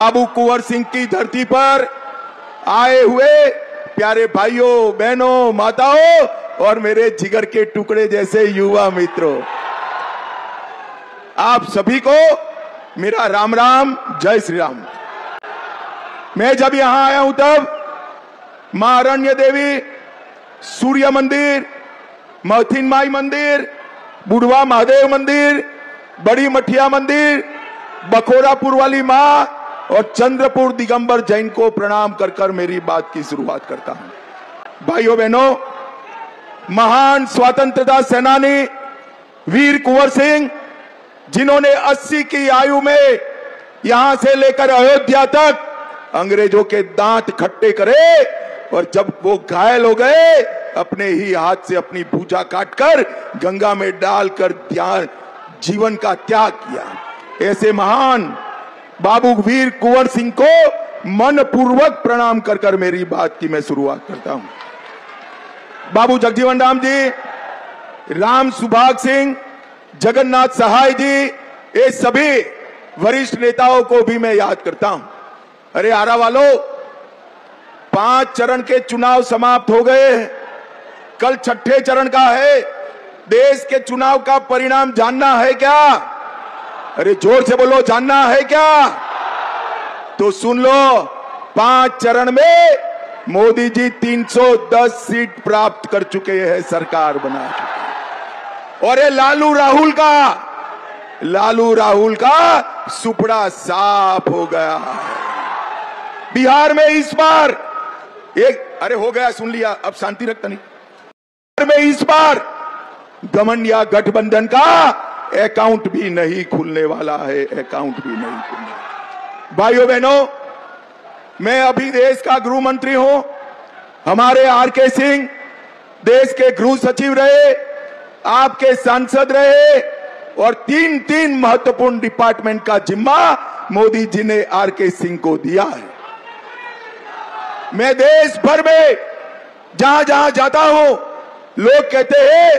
बाबू कुंवर सिंह की धरती पर आए हुए प्यारे भाइयों, बहनों, माताओं और मेरे जिगर के टुकड़े जैसे युवा मित्रों, आप सभी को मेरा राम राम, जय श्री राम। मैं जब यहां आया हूं तब मां अरण्य देवी, सूर्य मंदिर, मथिन माई मंदिर, बुढ़वा महादेव मंदिर, बड़ी मठिया मंदिर, बखोरापुर वाली मां और चंद्रपुर दिगंबर जैन को प्रणाम कर कर मेरी बात की शुरुआत करता हूं। भाइयों बहनों, महान स्वतंत्रता सेनानी वीर कुंवर सिंह, जिन्होंने 80 की आयु में यहां से लेकर अयोध्या तक अंग्रेजों के दांत खट्टे करे और जब वो घायल हो गए अपने ही हाथ से अपनी भुजा काटकर गंगा में डालकर जीवन का त्याग किया। ऐसे महान बाबू वीर कुंवर सिंह को मन पूर्वक प्रणाम कर कर मेरी बात की मैं शुरुआत करता हूं। बाबू जगजीवन राम जी, राम सुभाग सिंह, जगन्नाथ सहाय जी, ये सभी वरिष्ठ नेताओं को भी मैं याद करता हूं। अरे आरा वालों, 5 चरण के चुनाव समाप्त हो गए, कल 6ठे चरण का है। देश के चुनाव का परिणाम जानना है क्या? अरे जोर से बोलो, जानना है क्या? तो सुन लो, 5 चरण में मोदी जी 310 सीट प्राप्त कर चुके हैं, सरकार बना चुके हैं। और ये लालू राहुल का सुपड़ा साफ हो गया है। बिहार में इस बार अरे हो गया, सुन लिया, अब शांति रखता नहीं। बिहार में इस बार गठबंधन या गठबंधन का अकाउंट भी नहीं खुलने वाला है, अकाउंट भी नहीं खुलने। भाइयों बहनों, मैं अभी देश का गृह मंत्री हूं। हमारे आर.के. सिंह देश के गृह सचिव रहे, आपके सांसद रहे और 3 महत्वपूर्ण डिपार्टमेंट का जिम्मा मोदी जी ने आर.के. सिंह को दिया है। मैं देश भर में जहां जहां जाता हूं, लोग कहते हैं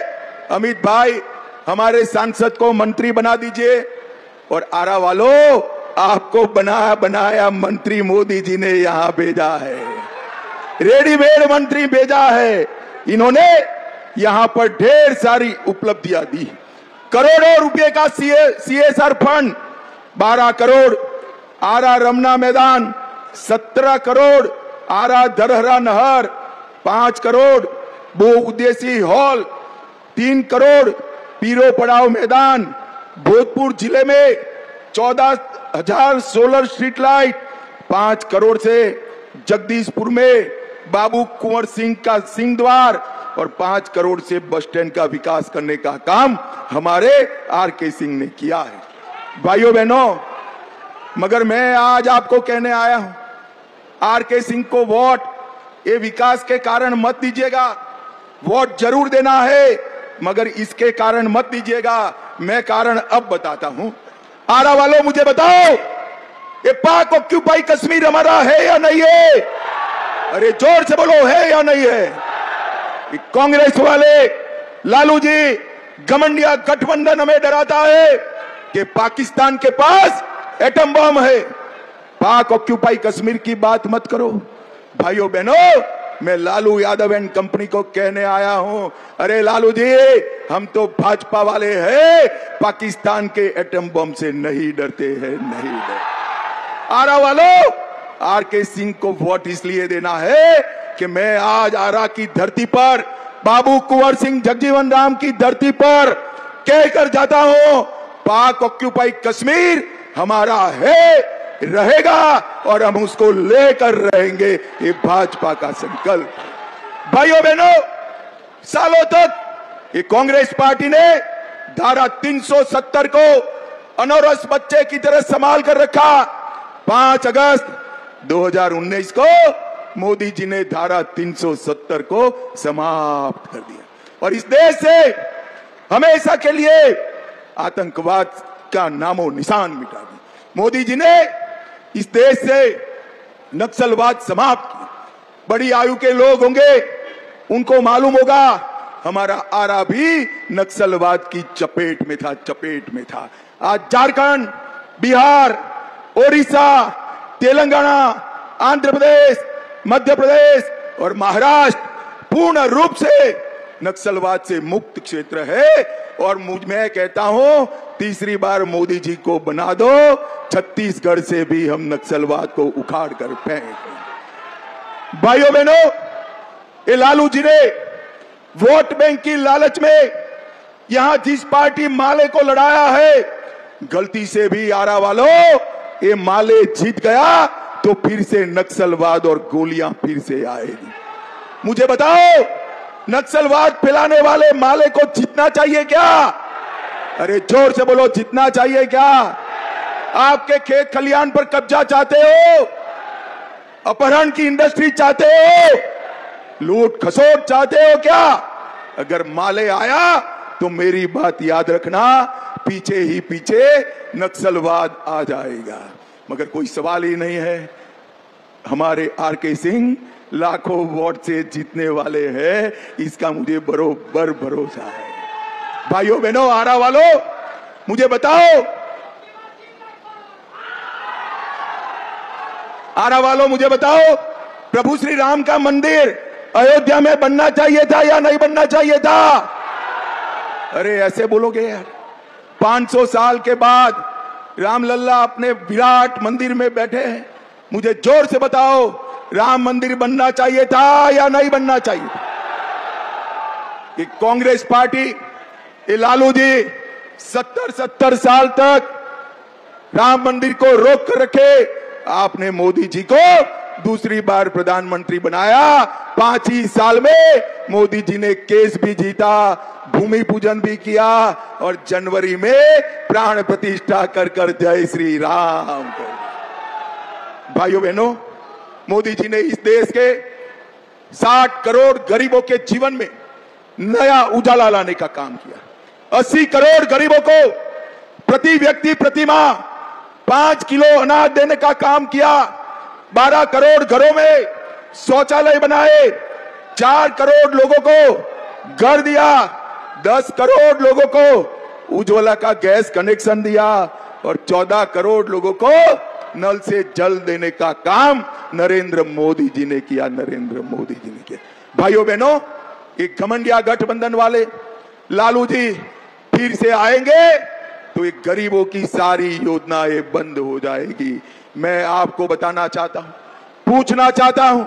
अमित भाई हमारे सांसद को मंत्री बना दीजिए। और आरा वालों, आपको बनाया मंत्री मोदी जी ने यहां भेजा है, रेडीमेड मंत्री भेजा है। इन्होंने यहां पर ढेर सारी उपलब्धियां दी। करोड़ों रुपए का CSR फंड, 12 करोड़ आरा रमना मैदान, 17 करोड़ आरा दरहरा नहर, 5 करोड़ बहुउद्देशीय हॉल, 3 करोड़ पीरो पड़ाव मैदान, भोजपुर जिले में 14,000 सोलर स्ट्रीट लाइट, 5 करोड़ से जगदीशपुर में बाबू कुंवर सिंह का सिंह द्वार और 5 करोड़ से बस स्टैंड का विकास करने का काम हमारे आर.के. सिंह ने किया है। भाइयों बहनों, मगर मैं आज आपको कहने आया हूं, आर.के. सिंह को वोट ये विकास के कारण मत दीजिएगा। वोट जरूर देना है, मगर इसके कारण मत दीजिएगा। मैं कारण अब बताता हूं। आरा वालों, मुझे बताओ, ये पाक ऑक्यूपाई कश्मीर हमारा है या नहीं है? अरे जोर से बोलो, है या नहीं है? कांग्रेस वाले लालू जी घमंडिया गठबंधन हमें डराता है कि पाकिस्तान के पास एटम बम है। पाक ऑक्यूपाई कश्मीर की बात मत करो। भाइयों बहनों, मैं लालू यादव एंड कंपनी को कहने आया हूं, अरे लालू जी, हम तो भाजपा वाले हैं, पाकिस्तान के एटम बम से नहीं डरते हैं, नहीं डरते। आरा वालों, आर.के. सिंह को वोट इसलिए देना है कि मैं आज आरा की धरती पर, बाबू कुंवर सिंह जगजीवन राम की धरती पर कहकर जाता हूं, पाक ऑक्यूपाई कश्मीर हमारा है, रहेगा और हम उसको लेकर रहेंगे। ये भाजपा का संकल्प। भाइयों बहनों, सालों तक ये कांग्रेस पार्टी ने धारा 370 को अनौरस बच्चे की तरह संभाल कर रखा। 5 अगस्त 2019 को मोदी जी ने धारा 370 को समाप्त कर दिया और इस देश से हमेशा के लिए आतंकवाद का नामो निशान मिटा दिया। मोदी जी ने इस देश से नक्सलवाद समाप्त किया। बड़ी आयु के लोग होंगे, उनको मालूम होगा हमारा आरा भी नक्सलवाद की चपेट में था। आज झारखंड, बिहार, ओडिशा, तेलंगाना, आंध्र प्रदेश, मध्य प्रदेश और महाराष्ट्र पूर्ण रूप से नक्सलवाद से मुक्त क्षेत्र है। और मैं कहता हूं तीसरी बार मोदी जी को बना दो, छत्तीसगढ़ से भी हम नक्सलवाद को उखाड़ कर फेंक। भाइयों बहनों, ये लालू जी ने वोट बैंक की लालच में यहां जिस पार्टी माले को लड़ाया है, गलती से भी आरा वालों ये माले जीत गया तो फिर से नक्सलवाद और गोलियां फिर से आएगी। मुझे बताओ, नक्सलवाद फैलाने वाले माले को जीतना चाहिए क्या? अरे जोर से बोलो, जीतना चाहिए क्या? आपके खेत खलियान पर कब्जा चाहते हो? अपहरण की इंडस्ट्री चाहते हो? लूट खसोट चाहते हो क्या? अगर माले आया तो मेरी बात याद रखना, पीछे ही पीछे नक्सलवाद आ जाएगा। मगर कोई सवाल ही नहीं है, हमारे आरके सिंह लाखों वोट से जीतने वाले हैं, इसका मुझे बरोबर भरोसा है। भाइयों बहनों, आरा वालों, मुझे बताओ, आरा वालों मुझे बताओ, प्रभु श्री राम का मंदिर अयोध्या में बनना चाहिए था या नहीं बनना चाहिए था? अरे ऐसे बोलोगे यार? 500 साल के बाद रामलल्ला अपने विराट मंदिर में बैठे हैं। मुझे जोर से बताओ, राम मंदिर बनना चाहिए था या नहीं बनना चाहिए? ये कांग्रेस पार्टी, ये लालू जी 70 साल तक राम मंदिर को रोक कर रखे। आपने मोदी जी को दूसरी बार प्रधानमंत्री बनाया। 5 ही साल में मोदी जी ने केस भी जीता, भूमि पूजन भी किया और जनवरी में प्राण प्रतिष्ठा कर कर जय श्री राम कर। भाइयों बहनों, मोदी जी ने इस देश के 60 करोड़ गरीबों के जीवन में नया उजाला लाने का काम किया। 80 करोड़ गरीबों को प्रति व्यक्ति प्रति माह 5 किलो अनाज देने का काम किया। 12 करोड़ घरों में शौचालय बनाए। 4 करोड़ लोगों को घर दिया। 10 करोड़ लोगों को उज्ज्वला का गैस कनेक्शन दिया और 14 करोड़ लोगों को नल से जल देने का काम नरेंद्र मोदी जी ने किया। नरेंद्र मोदी जी ने किया। भाइयों बहनों, एक घमंडिया गठबंधन वाले लालू जी फिर से आएंगे तो एक गरीबों की सारी योजनाएं बंद हो जाएगी। मैं आपको बताना चाहता हूं, पूछना चाहता हूं,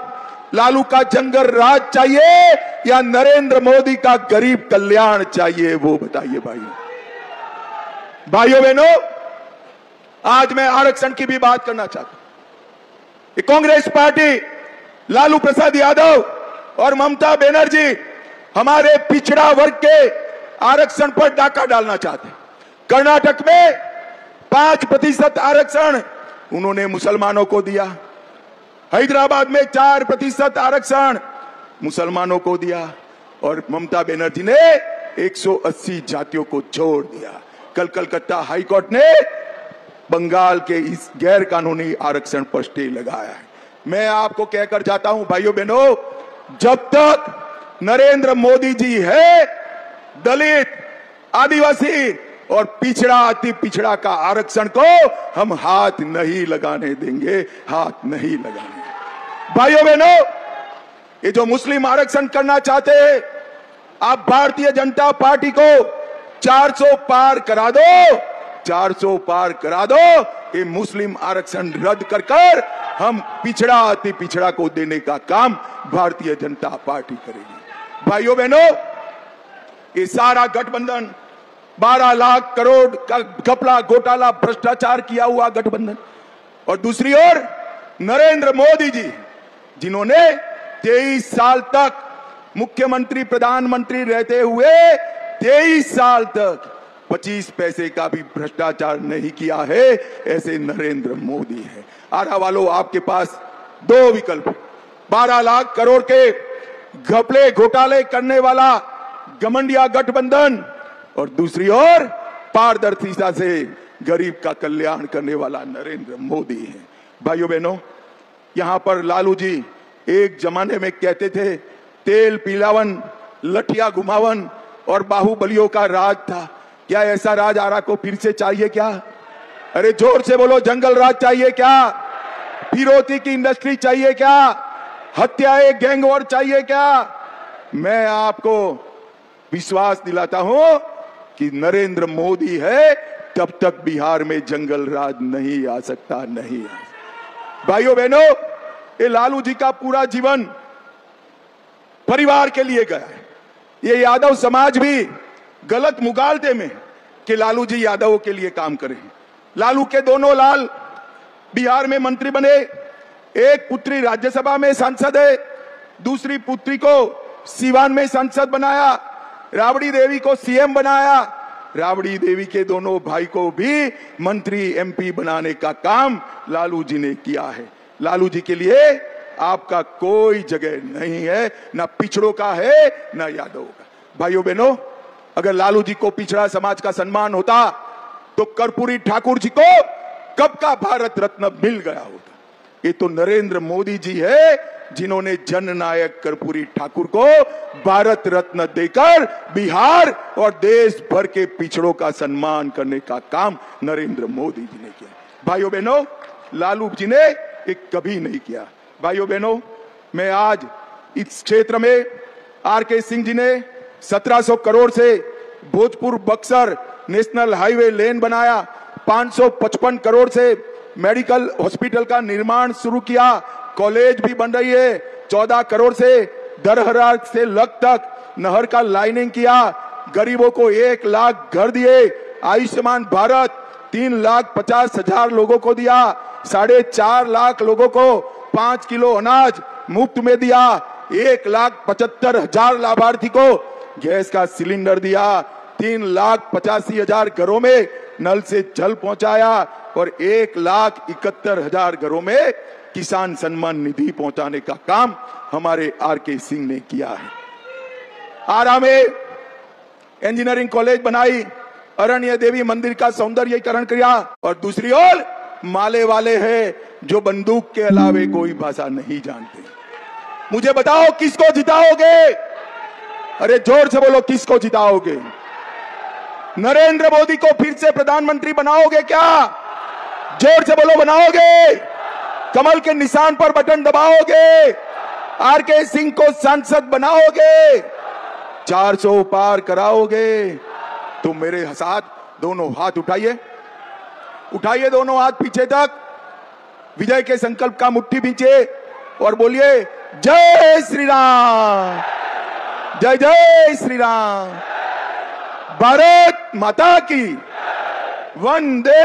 लालू का जंगल राज चाहिए या नरेंद्र मोदी का गरीब कल्याण चाहिए? वो बताइए भाइयों। भाइयों बहनों, आज मैं आरक्षण की भी बात करना चाहता हूं। कांग्रेस पार्टी, लालू प्रसाद यादव और ममता बनर्जी हमारे पिछड़ा वर्ग के आरक्षण पर डाका डालना चाहते हैं। कर्नाटक में 5% आरक्षण उन्होंने मुसलमानों को दिया। हैदराबाद में 4% आरक्षण मुसलमानों को दिया और ममता बनर्जी ने 180 जातियों को छोड़ दिया। कल कलकत्ता हाईकोर्ट ने बंगाल के इस गैर कानूनी आरक्षण पर स्टे लगाया है। मैं आपको कहकर जाता हूं भाइयों बहनों, जब तक नरेंद्र मोदी जी है, दलित, आदिवासी और पिछड़ा अति पिछड़ा का आरक्षण को हम हाथ नहीं लगाने देंगे, हाथ नहीं लगाने। भाइयों बहनों, ये जो मुस्लिम आरक्षण करना चाहते हैं, आप भारतीय जनता पार्टी को 400 पार करा दो, 400 पार करा दो। ये मुस्लिम आरक्षण रद्द कर कर हम पिछड़ा अति पिछड़ा को देने का काम भारतीय जनता पार्टी करेगी। भाइयों बहनों, ये सारा गठबंधन 12 लाख करोड़ का घपला घोटाला भ्रष्टाचार किया हुआ गठबंधन, और दूसरी ओर नरेंद्र मोदी जी जिन्होंने 23 साल तक मुख्यमंत्री प्रधानमंत्री रहते हुए 23 साल तक 25 पैसे का भी भ्रष्टाचार नहीं किया है, ऐसे नरेंद्र मोदी है। आरा वालों, आपके पास 2 विकल्प, 12 लाख करोड़ के घपले घोटाले करने वाला घमंडिया गठबंधन और दूसरी ओर पारदर्शिता से गरीब का कल्याण करने वाला नरेंद्र मोदी है। भाइयों बहनों, यहां पर लालू जी एक जमाने में कहते थे तेल पिलावन, लठिया घुमावन और बाहुबलियों का राज था। क्या ऐसा राज आरा को फिर से चाहिए क्या? अरे जोर से बोलो, जंगल राज चाहिए क्या? फिरौती की इंडस्ट्री चाहिए क्या? हत्याएं, गैंग वॉर चाहिए क्या? मैं आपको विश्वास दिलाता हूं कि नरेंद्र मोदी है, तब तक बिहार में जंगल राज नहीं आ सकता, नहीं आ सकता। भाइयों बहनों, ये लालू जी का पूरा जीवन परिवार के लिए गया है। ये यादव समाज भी गलत मुगालते में कि लालू जी यादवों के लिए काम करें। लालू के दोनों लाल बिहार में मंत्री बने, एक पुत्री राज्यसभा में सांसद है, दूसरी पुत्री को सीवान में सांसद बनाया, राबड़ी देवी को सीएम बनाया। राबड़ी देवी के दोनों भाई को भी मंत्री एमपी बनाने का काम लालू जी ने किया है। लालू जी के लिए आपका कोई जगह नहीं है, ना पिछड़ों का है ना यादवों का। भाइयों बहनों, अगर लालू जी को पिछड़ा समाज का सम्मान होता तो कर्पूरी ठाकुर जी को कब का भारत रत्न मिल गया होता। ये तो नरेंद्र मोदी जी है जिन्होंने जननायक कर्पूरी ठाकुर को भारत रत्न देकर बिहार और देश भर के पिछड़ों का सम्मान करने का काम नरेंद्र मोदी जी ने किया। भाइयों बहनों, लालू जी ने ये कभी नहीं किया। भाइयों बहनों, मैं आज इस क्षेत्र में आरके सिंह जी ने 1700 करोड़ से भोजपुर बक्सर नेशनल हाईवे लेन बनाया, 555 करोड़ से मेडिकल हॉस्पिटल का निर्माण शुरू किया, कॉलेज भी बन रही है, 14 करोड़ से दरहरा से लग तक नहर का लाइनिंग किया, गरीबों को 1 लाख घर दिए, आयुष्मान भारत 3,50,000 लोगों को दिया, 4.5 लाख लोगों को 5 किलो अनाज मुफ्त में दिया, 1,75,000 लाभार्थी को गैस का सिलेंडर दिया, 3,85,000 घरों में नल से जल पहुंचाया और 1,71,000 घरों में किसान सम्मान निधि पहुंचाने का काम हमारे आरके सिंह ने किया है। आरा में इंजीनियरिंग कॉलेज बनाई, अरण्य देवी मंदिर का सौंदर्यीकरण किया और दूसरी ओर माले वाले हैं जो बंदूक के अलावे कोई भाषा नहीं जानते। मुझे बताओ किसको जिताओगे? अरे जोर से बोलो, किसको जिताओगे? नरेंद्र मोदी को फिर से प्रधानमंत्री बनाओगे क्या? जोर से बोलो, बनाओगे? कमल के निशान पर बटन दबाओगे? आरके सिंह को सांसद बनाओगे? 400 पार कराओगे? तो मेरे साथ दोनों हाथ उठाइए, उठाइए दोनों हाथ पीछे तक, विजय के संकल्प का मुट्ठी पीछे और बोलिए जय श्री राम, जय जय श्री राम, भारत माता की, वंदे